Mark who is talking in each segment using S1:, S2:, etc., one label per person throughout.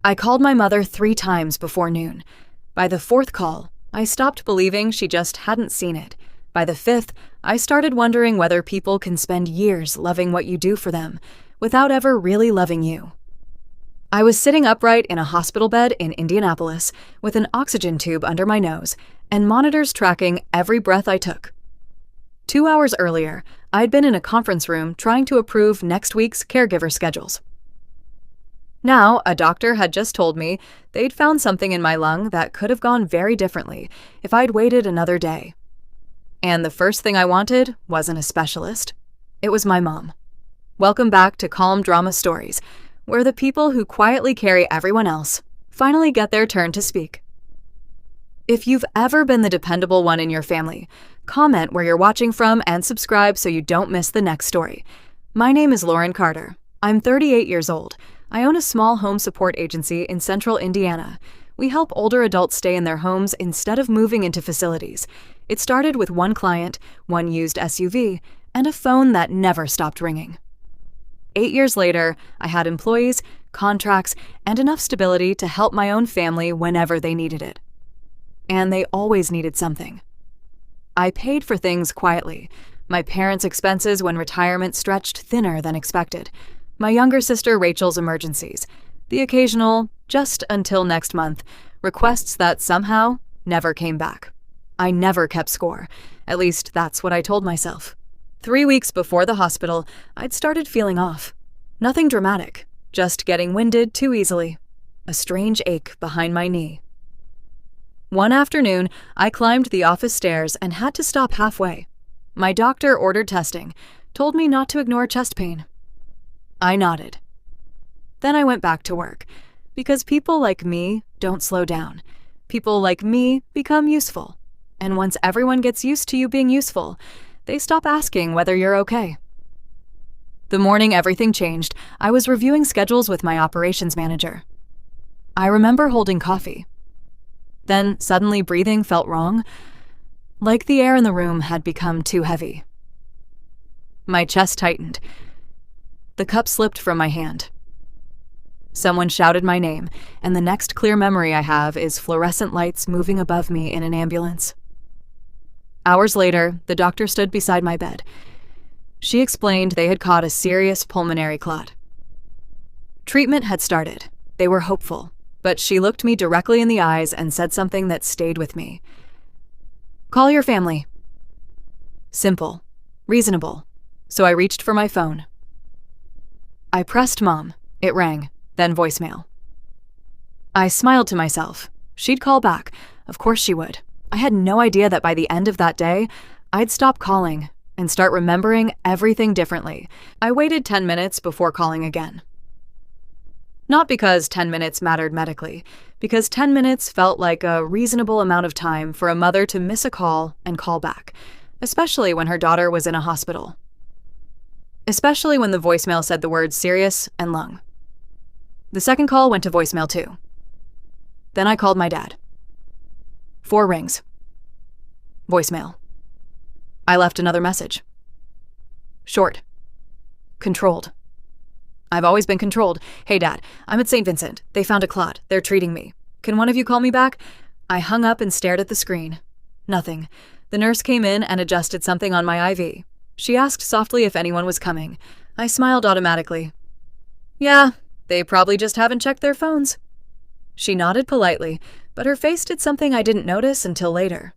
S1: I called my mother 3 times before noon. By the 4th call, I stopped believing she just hadn't seen it. By the 5th, I started wondering whether people can spend years loving what you do for them without ever really loving you. I was sitting upright in a hospital bed in Indianapolis with an oxygen tube under my nose and monitors tracking every breath I took. 2 hours earlier, I'd been in a conference room trying to approve next week's caregiver schedules. Now, a doctor had just told me they'd found something in my lung that could have gone very differently if I'd waited another day. And the first thing I wanted wasn't a specialist. It was my mom. Welcome back to Calm Drama Stories, where the people who quietly carry everyone else finally get their turn to speak. If you've ever been the dependable one in your family, comment where you're watching from and subscribe so you don't miss the next story. My name is Lauren Carter. I'm 38 years old. I own a small home support agency in central Indiana. We help older adults stay in their homes instead of moving into facilities. It started with one client, one used SUV, and a phone that never stopped ringing. 8 years later, I had employees, contracts, and enough stability to help my own family whenever they needed it. And they always needed something. I paid for things quietly. My parents' expenses when retirement stretched thinner than expected. My younger sister Rachel's emergencies. The occasional, just until next month, requests that somehow never came back. I never kept score. At least that's what I told myself. 3 weeks before the hospital, I'd started feeling off. Nothing dramatic, just getting winded too easily. A strange ache behind my knee. One afternoon, I climbed the office stairs and had to stop halfway. My doctor ordered testing, told me not to ignore chest pain. I nodded. Then I went back to work, because people like me don't slow down. People like me become useful. And once everyone gets used to you being useful, they stop asking whether you're okay. The morning everything changed, I was reviewing schedules with my operations manager. I remember holding coffee. Then suddenly breathing felt wrong, like the air in the room had become too heavy. My chest tightened. The cup slipped from my hand. Someone shouted my name, and the next clear memory I have is fluorescent lights moving above me in an ambulance. Hours later, the doctor stood beside my bed. She explained they had caught a serious pulmonary clot. Treatment had started. They were hopeful, but she looked me directly in the eyes and said something that stayed with me. "Call your family." Simple, reasonable, so I reached for my phone. I pressed Mom. It rang, then voicemail. I smiled to myself. She'd call back. Of course she would. I had no idea that by the end of that day, I'd stop calling and start remembering everything differently. I waited 10 minutes before calling again. Not because 10 minutes mattered medically, because 10 minutes felt like a reasonable amount of time for a mother to miss a call and call back, especially when her daughter was in a hospital. Especially when the voicemail said the words serious and lung. The second call went to voicemail too. Then I called my dad. 4 rings. Voicemail. I left another message. Short. Controlled. I've always been controlled. "Hey Dad, I'm at St. Vincent. They found a clot. They're treating me. Can one of you call me back?" I hung up and stared at the screen. Nothing. The nurse came in and adjusted something on my IV. She asked softly if anyone was coming. I smiled automatically. "Yeah, they probably just haven't checked their phones." She nodded politely, but her face did something I didn't notice until later.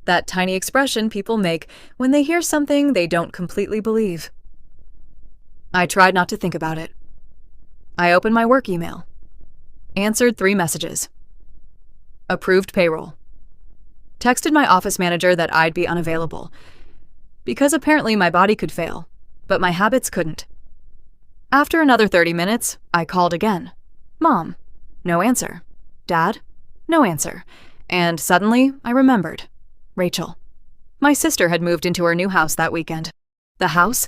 S1: That tiny expression people make when they hear something they don't completely believe. I tried not to think about it. I opened my work email. Answered 3 messages. Approved payroll. Texted my office manager that I'd be unavailable. Because apparently my body could fail, but my habits couldn't. After another 30 minutes, I called again. Mom. No answer. Dad. No answer. And suddenly, I remembered. Rachel. My sister had moved into her new house that weekend. The house?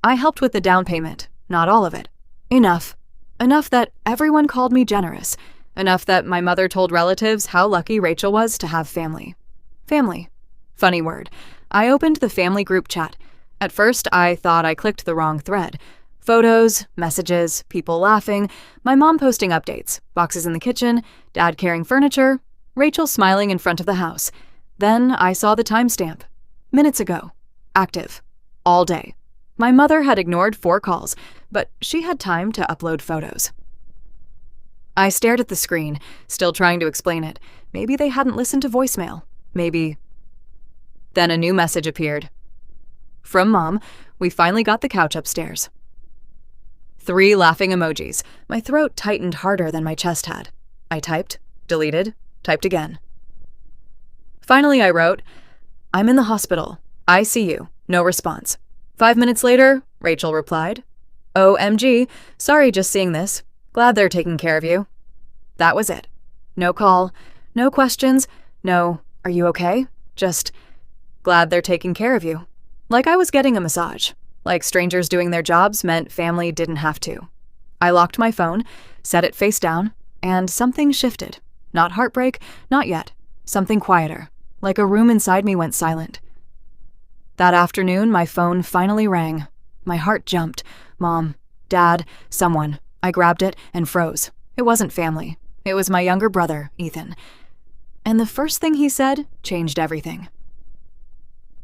S1: I helped with the down payment, not all of it. Enough. Enough that everyone called me generous. Enough that my mother told relatives how lucky Rachel was to have family. Family. Funny word. I opened the family group chat. At first, I thought I clicked the wrong thread. Photos, messages, people laughing, my mom posting updates, boxes in the kitchen, dad carrying furniture, Rachel smiling in front of the house. Then I saw the timestamp. Minutes ago. Active. All day. My mother had ignored 4 calls, but she had time to upload photos. I stared at the screen, still trying to explain it. Maybe they hadn't listened to voicemail. Maybe. Then a new message appeared. From Mom, we finally got the couch upstairs. 3 laughing emojis. My throat tightened harder than my chest had. I typed, deleted, typed again. Finally I wrote, I'm in the hospital. ICU. No response. 5 minutes later, Rachel replied, OMG, sorry just seeing this. Glad they're taking care of you. That was it. No call, no questions, no, are you okay? Just, glad they're taking care of you. Like I was getting a massage. Like strangers doing their jobs meant family didn't have to. I locked my phone, set it face down, and something shifted. Not heartbreak, not yet. Something quieter. Like a room inside me went silent. That afternoon, my phone finally rang. My heart jumped. Mom, Dad, someone. I grabbed it and froze. It wasn't family. It was my younger brother, Ethan. And the first thing he said changed everything.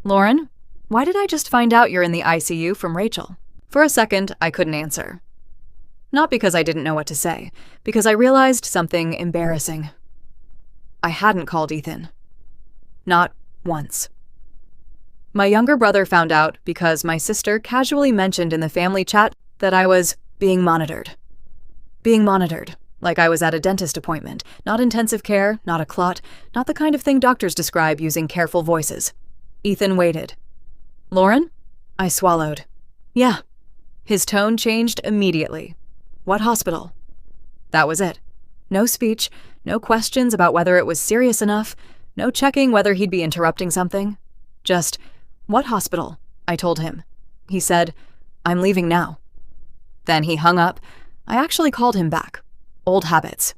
S1: Lauren, why did I just find out you're in the ICU from Rachel? For a second, I couldn't answer. Not because I didn't know what to say, because I realized something embarrassing. I hadn't called Ethan. Not once. My younger brother found out because my sister casually mentioned in the family chat that I was being monitored. Being monitored, like I was at a dentist appointment, not intensive care, not a clot, not the kind of thing doctors describe using careful voices. Ethan waited. Lauren? I swallowed. Yeah. His tone changed immediately. What hospital? That was it. No speech, no questions about whether it was serious enough, no checking whether he'd be interrupting something. Just, what hospital? I told him. He said, I'm leaving now. Then he hung up. I actually called him back. Old habits.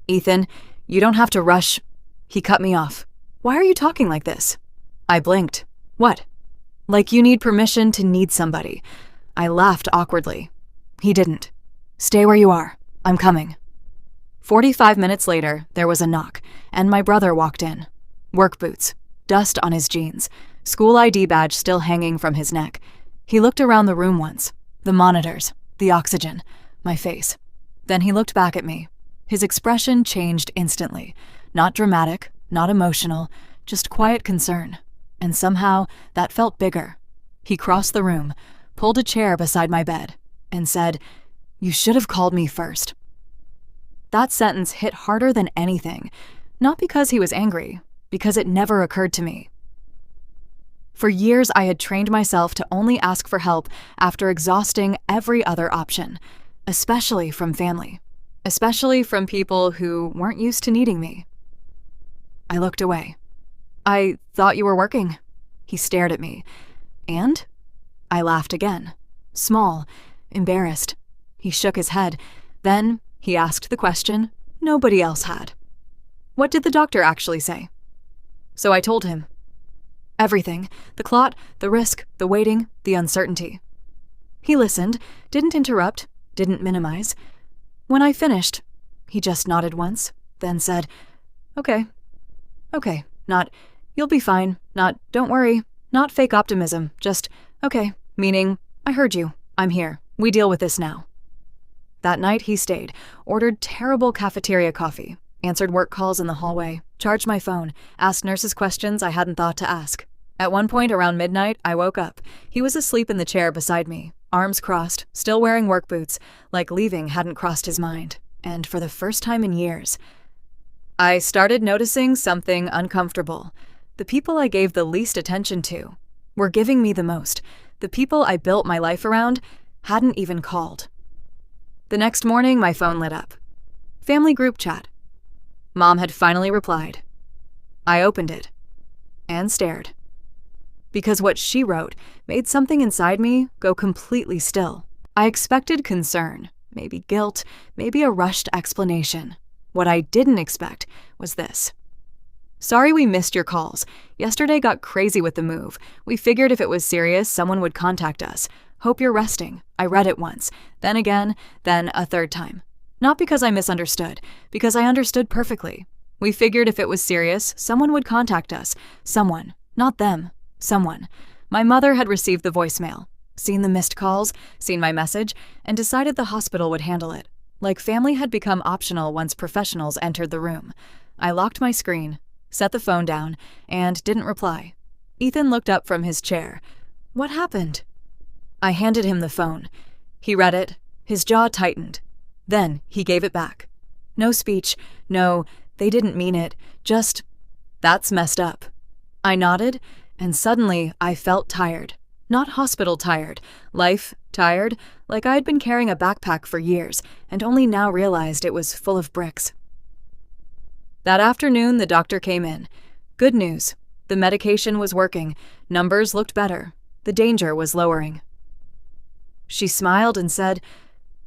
S1: Ethan, you don't have to rush. He cut me off. Why are you talking like this? I blinked. What? Like you need permission to need somebody. I laughed awkwardly. He didn't. Stay where you are. I'm coming. 45 minutes later, there was a knock, and my brother walked in. Work boots, dust on his jeans, school ID badge still hanging from his neck. He looked around the room once. The monitors, the oxygen, my face. Then he looked back at me. His expression changed instantly. Not dramatic, not emotional, just quiet concern. And somehow, that felt bigger. He crossed the room, pulled a chair beside my bed, and said, You should have called me first. That sentence hit harder than anything, not because he was angry, because it never occurred to me. For years, I had trained myself to only ask for help after exhausting every other option, especially from family, especially from people who weren't used to needing me. I looked away. I thought you were working. He stared at me. And? I laughed again. Small, embarrassed. He shook his head. Then he asked the question nobody else had. What did the doctor actually say? So I told him. Everything. The clot, the risk, the waiting, the uncertainty. He listened, didn't interrupt, didn't minimize. When I finished, he just nodded once, then said, Okay. Okay. Not, you'll be fine. Not, don't worry. Not fake optimism. Just, okay. Meaning, I heard you. I'm here. We deal with this now. That night he stayed, ordered terrible cafeteria coffee, answered work calls in the hallway, charged my phone, asked nurses questions I hadn't thought to ask. At one point around midnight, I woke up. He was asleep in the chair beside me, arms crossed, still wearing work boots, like leaving hadn't crossed his mind. And for the first time in years, I started noticing something uncomfortable. The people I gave the least attention to were giving me the most. The people I built my life around hadn't even called. The next morning, my phone lit up. Family group chat. Mom had finally replied. I opened it and stared. Because what she wrote made something inside me go completely still. I expected concern, maybe guilt, maybe a rushed explanation. What I didn't expect was this. Sorry we missed your calls. Yesterday got crazy with the move. We figured if it was serious, someone would contact us. "Hope you're resting." I read it once, then again, then a third time. Not because I misunderstood, because I understood perfectly. We figured if it was serious, someone would contact us. Someone. Not them. Someone. My mother had received the voicemail, seen the missed calls, seen my message, and decided the hospital would handle it. Like family had become optional once professionals entered the room. I locked my screen, set the phone down, and didn't reply. Ethan looked up from his chair. "What happened?" I handed him the phone. He read it. His jaw tightened. Then he gave it back. No speech. No, they didn't mean it. Just, "That's messed up." I nodded, and suddenly I felt tired. Not hospital tired. Life tired, like I'd been carrying a backpack for years, and only now realized it was full of bricks. That afternoon, the doctor came in. Good news. The medication was working. Numbers looked better. The danger was lowering. She smiled and said,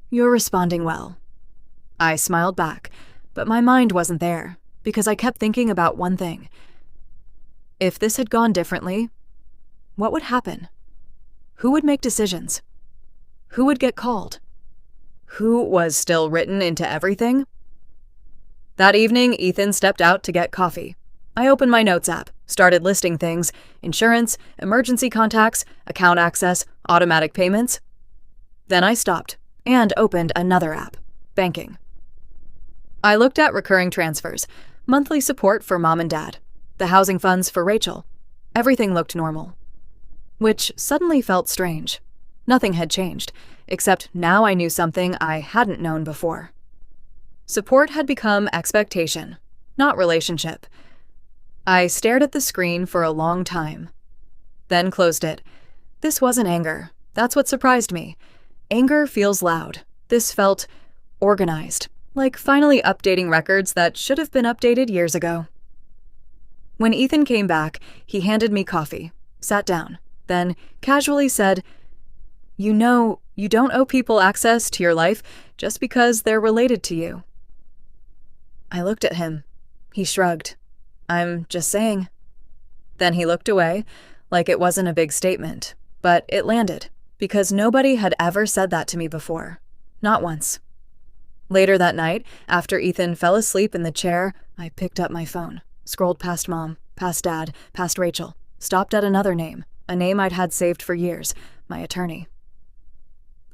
S1: "You're responding well." I smiled back, but my mind wasn't there, because I kept thinking about one thing. If this had gone differently, what would happen? Who would make decisions? Who would get called? Who was still written into everything? That evening, Ethan stepped out to get coffee. I opened my notes app, started listing things: insurance, emergency contacts, account access, automatic payments. Then I stopped and opened another app, banking. I looked at recurring transfers, monthly support for mom and dad, the housing funds for Rachel. Everything looked normal. Which suddenly felt strange. Nothing had changed, except now I knew something I hadn't known before. Support had become expectation, not relationship. I stared at the screen for a long time, then closed it. This wasn't anger. That's what surprised me. Anger feels loud. This felt organized, like finally updating records that should have been updated years ago. When Ethan came back, he handed me coffee, sat down, then casually said, "You know, you don't owe people access to your life just because they're related to you." I looked at him. He shrugged. "I'm just saying." Then he looked away, like it wasn't a big statement, but it landed, because nobody had ever said that to me before. Not once. Later that night, after Ethan fell asleep in the chair, I picked up my phone, scrolled past Mom, past Dad, past Rachel, stopped at another name, a name I'd had saved for years, my attorney.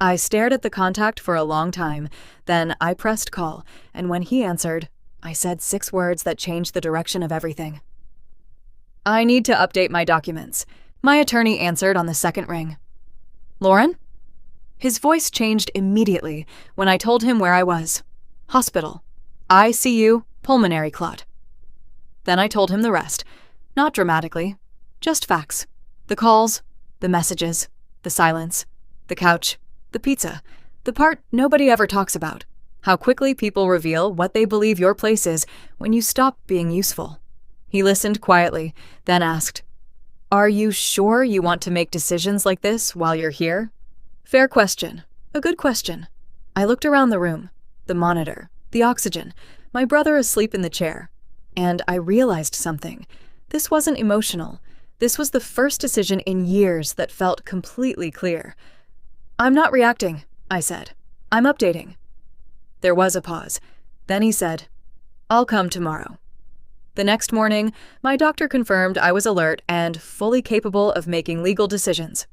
S1: I stared at the contact for a long time, then I pressed call, and when he answered, I said 6 words that changed the direction of everything. "I need to update my documents." My attorney answered on the second ring. "Lauren?" His voice changed immediately when I told him where I was. Hospital. ICU, pulmonary clot. Then I told him the rest. Not dramatically, just facts. The calls, the messages, the silence, the couch, the pizza, the part nobody ever talks about. How quickly people reveal what they believe your place is when you stop being useful. He listened quietly, then asked, "Are you sure you want to make decisions like this while you're here?" Fair question. A good question. I looked around the room, the monitor, the oxygen, my brother asleep in the chair, and I realized something. This wasn't emotional. This was the first decision in years that felt completely clear. "I'm not reacting," I said. "I'm updating." There was a pause. Then he said, "I'll come tomorrow." The next morning, my doctor confirmed I was alert and fully capable of making legal decisions.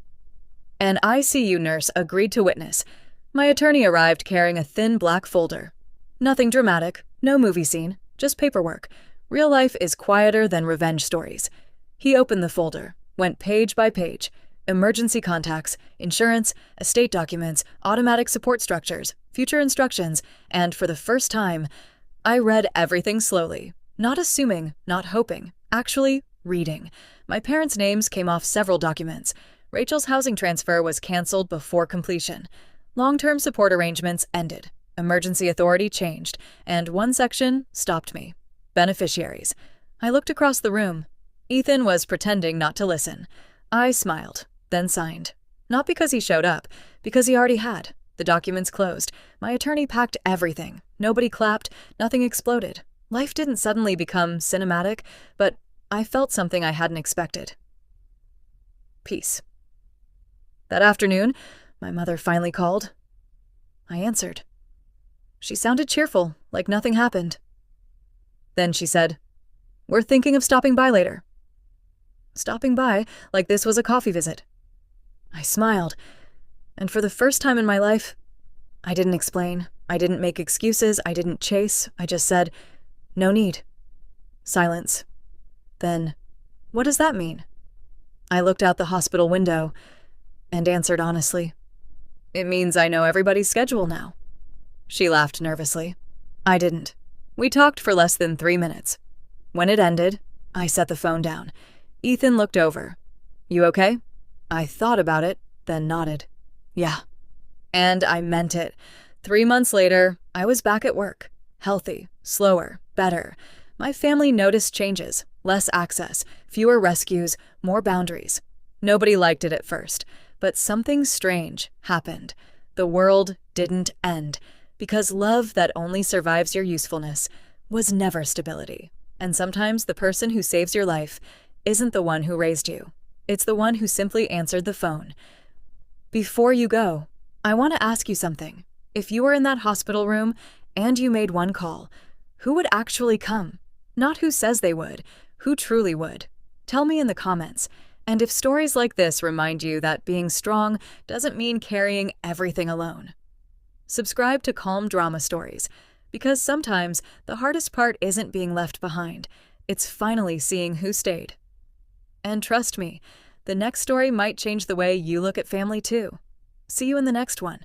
S1: An ICU nurse agreed to witness. My attorney arrived carrying a thin black folder. Nothing dramatic, no movie scene, just paperwork. Real life is quieter than revenge stories. He opened the folder, went page by page. Emergency contacts, insurance, estate documents, automatic support structures, future instructions, and for the first time, I read everything slowly, not assuming, not hoping, actually reading. My parents' names came off several documents. Rachel's housing transfer was canceled before completion. Long-term support arrangements ended. Emergency authority changed, and one section stopped me. Beneficiaries. I looked across the room. Ethan was pretending not to listen. I smiled, then signed. Not because he showed up, because he already had. The documents closed. My attorney packed everything. Nobody clapped, nothing exploded. Life didn't suddenly become cinematic, but I felt something I hadn't expected. Peace. That afternoon, my mother finally called. I answered. She sounded cheerful, like nothing happened. Then she said, "We're thinking of stopping by later." Stopping by like this was a coffee visit. I smiled, and for the first time in my life, I didn't explain. I didn't make excuses. I didn't chase. I just said, "No need." Silence. Then, "What does that mean?" I looked out the hospital window and answered honestly, "It means I know everybody's schedule now." She laughed nervously. I didn't. We talked for less than 3 minutes. When it ended, I set the phone down. Ethan looked over. "You okay?" I thought about it, then nodded. "Yeah." And I meant it. 3 months later, I was back at work. Healthy, slower, better. My family noticed changes. Less access, fewer rescues, more boundaries. Nobody liked it at first, but something strange happened. The world didn't end, because love that only survives your usefulness was never stability. And sometimes the person who saves your life isn't the one who raised you. It's the one who simply answered the phone. Before you go, I want to ask you something. If you were in that hospital room and you made one call, who would actually come? Not who says they would, who truly would. Tell me in the comments. And if stories like this remind you that being strong doesn't mean carrying everything alone. Subscribe to Calm Drama Stories, because sometimes the hardest part isn't being left behind. It's finally seeing who stayed. And trust me, the next story might change the way you look at family too. See you in the next one.